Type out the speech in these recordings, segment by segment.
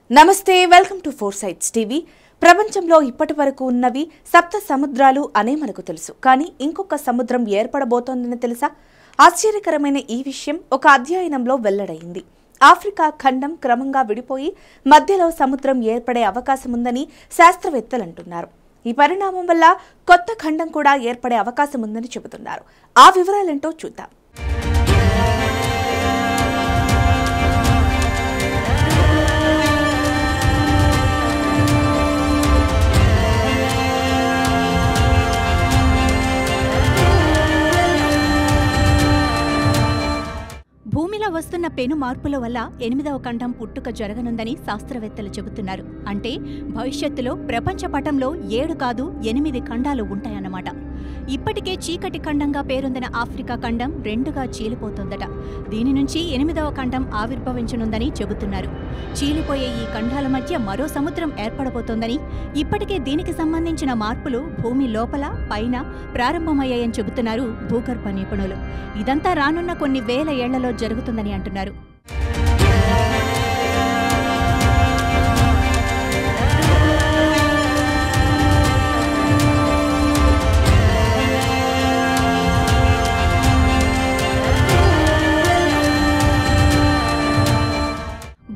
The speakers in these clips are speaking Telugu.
నమస్తే welcome to four sites TV. ప్రపంచంలో ఇప్పటివరకు ఉన్నవి సప్త సముద్రాలు అనే మనకు తెలుసు. కానీ ఇంకొక సముద్రం ఏర్పడబోతోందని తెలుసా? ఆశ్చర్యకరమైన ఈ విషయం ఒక అధ్యయనంలో వెల్లడైంది. ఆఫ్రికా ఖండం క్రమంగా విడిపోయి మధ్యలో సముద్రం ఏర్పడే అవకాశం ఉందని శాస్త్రవేత్తలు అంటున్నారు. ఈ పరిణామం వల్ల కొత్త ఖండం కూడా ఏర్పడే అవకాశం ఉందని చెబుతున్నారు. ఆ వివరాలేంటో చూద్దాం. భూమిలో వస్తున్న పెను మార్పుల వల్ల 8వ ఖండం పుట్టుక జరగనుందని శాస్త్రవేత్తలు చెబుతున్నారు. అంటే భవిష్యత్తులో ప్రపంచ పటంలో 7 కాదు 8 ఖండాలు ఉంటాయన్నమాట. ఇప్పటికే చీకటి ఖండంగా పేరొందిన ఆఫ్రికా ఖండం 2గా చీలిపోతోందట. దీని నుంచి 8వ ఖండం ఆవిర్భవించనుందని చెబుతున్నారు. చీలిపోయే ఈ ఖండాల మధ్య మరో సముద్రం ఏర్పడబోతోందని, ఇప్పటికే దీనికి సంబంధించిన మార్పులు భూమి లోపల పైన ప్రారంభమయ్యాయని చెబుతున్నారు భూగర్భ నిపుణులు. ఇదంతా రానున్న కొన్ని వేల ఏళ్లలో జరుగుతుందని అంటున్నారు.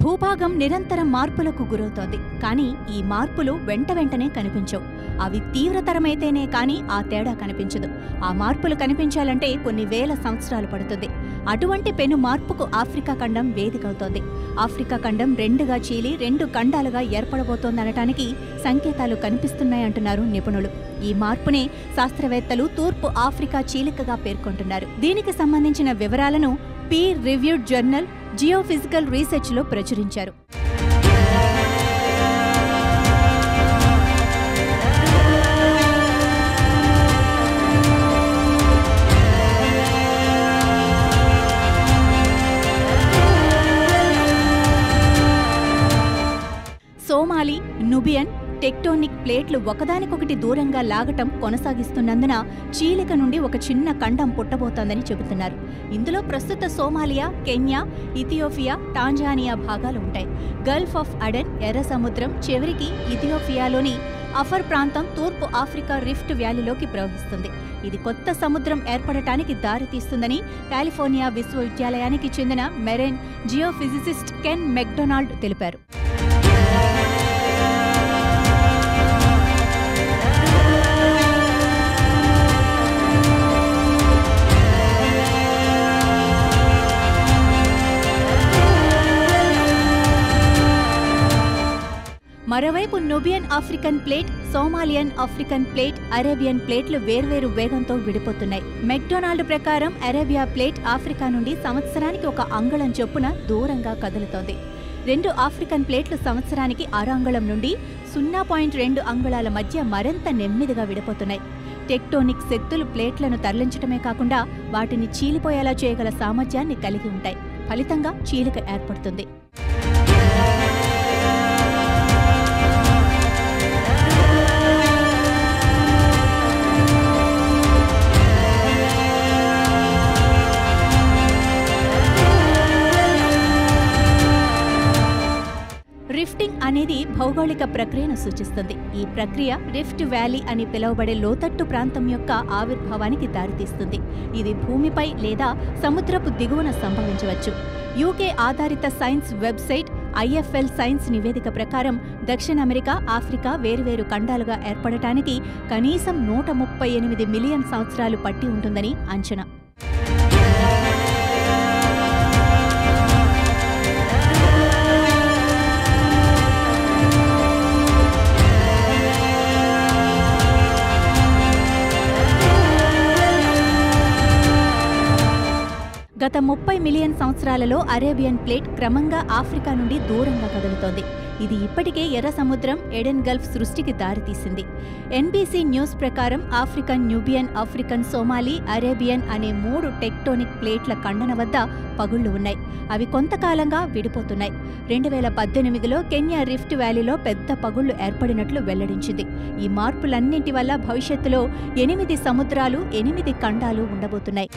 భూభాగం నిరంతరం మార్పులకు గురవుతోంది. కానీ ఈ మార్పులు వెంటనే కనిపించవు. అవి తీవ్రతరమైతేనే కానీ ఆ తేడా కనిపించదు. ఆ మార్పులు కనిపించాలంటే కొన్ని వేల సంవత్సరాలు పడుతుంది. అటువంటి పెను మార్పుకు ఆఫ్రికా ఖండం వేదికవుతోంది. ఆఫ్రికా ఖండం 2గా చీలి 2 ఖండాలుగా ఏర్పడబోతోందనటానికి సంకేతాలు కనిపిస్తున్నాయంటున్నారు నిపుణులు. ఈ మార్పునే శాస్త్రవేత్తలు తూర్పు ఆఫ్రికా చీలికగా పేర్కొంటున్నారు. దీనికి సంబంధించిన వివరాలను పీర్ రివ్యూడ్ జర్నల్ జియోఫిజికల్ రీసెర్చ్లో ప్రచురించారు. సోమాలి, నుబియన్, టెక్టోనిక్ ప్లేట్లు ఒకదానికొకటి దూరంగా లాగటం కొనసాగిస్తున్నందున చీలిక నుండి ఒక చిన్న ఖండం పుట్టబోతోందని చెబుతున్నారు. ఇందులో ప్రస్తుత సోమాలియా, కెన్యా, ఇథియోపియా, టాంజానియా భాగాలు ఉంటాయి. గల్ఫ్ ఆఫ్ అడెన్, ఎర్ర సముద్రం చివరికి ఇథియోపియాలోని అఫర్ ప్రాంతం తూర్పు ఆఫ్రికా రిఫ్ట్ వ్యాలీలోకి ప్రవహిస్తుంది. ఇది కొత్త సముద్రం ఏర్పడటానికి దారితీస్తుందని కాలిఫోర్నియా విశ్వవిద్యాలయానికి చెందిన మెరైన్ జియోఫిజిసిస్ట్ కెన్ మెక్డొనాల్డ్ తెలిపారు. మరోవైపు Nubian African plate, Somalian African plate, Arabian ప్లేట్లు వేర్వేరు వేగంతో విడిపోతున్నాయి. మెక్డొనాల్డ్ ప్రకారం అరేబియా ప్లేట్ ఆఫ్రికా నుండి సంవత్సరానికి 1 అంగుళం చొప్పున దూరంగా కదులుతోంది. 2 ఆఫ్రికన్ ప్లేట్లు సంవత్సరానికి 6 అంగుళం నుండి 0.2 అంగుళాల మధ్య మరింత నెమ్మదిగా విడిపోతున్నాయి. టెక్టోనిక్ శక్తులు ప్లేట్లను తరలించడమే కాకుండా వాటిని చీలిపోయేలా చేయగల సామర్థ్యాన్ని కలిగి ఉంటాయి. ఫలితంగా చీలిక ఏర్పడుతుంది. రిఫ్టింగ్ అనేది భౌగోళిక ప్రక్రియను సూచిస్తుంది. ఈ ప్రక్రియ రిఫ్ట్ వ్యాలీ అని పిలువబడే లోతట్టు ప్రాంతం యొక్క ఆవిర్భావానికి దారితీస్తుంది. ఇది భూమిపై లేదా సముద్రపు దిగువన సంభవించవచ్చు. యూకే ఆధారిత సైన్స్ వెబ్సైట్ IFL సైన్స్ నివేదిక ప్రకారం దక్షిణ అమెరికా, ఆఫ్రికా వేర్వేరు ఖండాలుగా ఏర్పడటానికి కనీసం 138 మిలియన్ సంవత్సరాలు పట్టి ఉంటుందని అంచనా. గత 30 మిలియన్ సంవత్సరాలలో అరేబియన్ ప్లేట్ క్రమంగా ఆఫ్రికా నుండి దూరంగా కదులుతోంది. ఇది ఇప్పటికే ఎర్ర సముద్రం, ఎడెన్ గల్ఫ్ సృష్టికి దారితీసింది. NBC న్యూస్ ప్రకారం ఆఫ్రికన్, న్యూబియన్, ఆఫ్రికన్, సోమాలి, అరేబియన్ అనే 3 టెక్టోనిక్ ప్లేట్ల ఖండన వద్ద పగుళ్లు ఉన్నాయి. అవి కొంతకాలంగా విడిపోతున్నాయి. 2018లో కెన్యా రిఫ్ట్ వ్యాలీలో పెద్ద పగుళ్లు ఏర్పడినట్లు వెల్లడించింది. ఈ మార్పులన్నింటి వల్ల భవిష్యత్తులో 8 సముద్రాలు, 8 ఖండాలు ఉండబోతున్నాయి.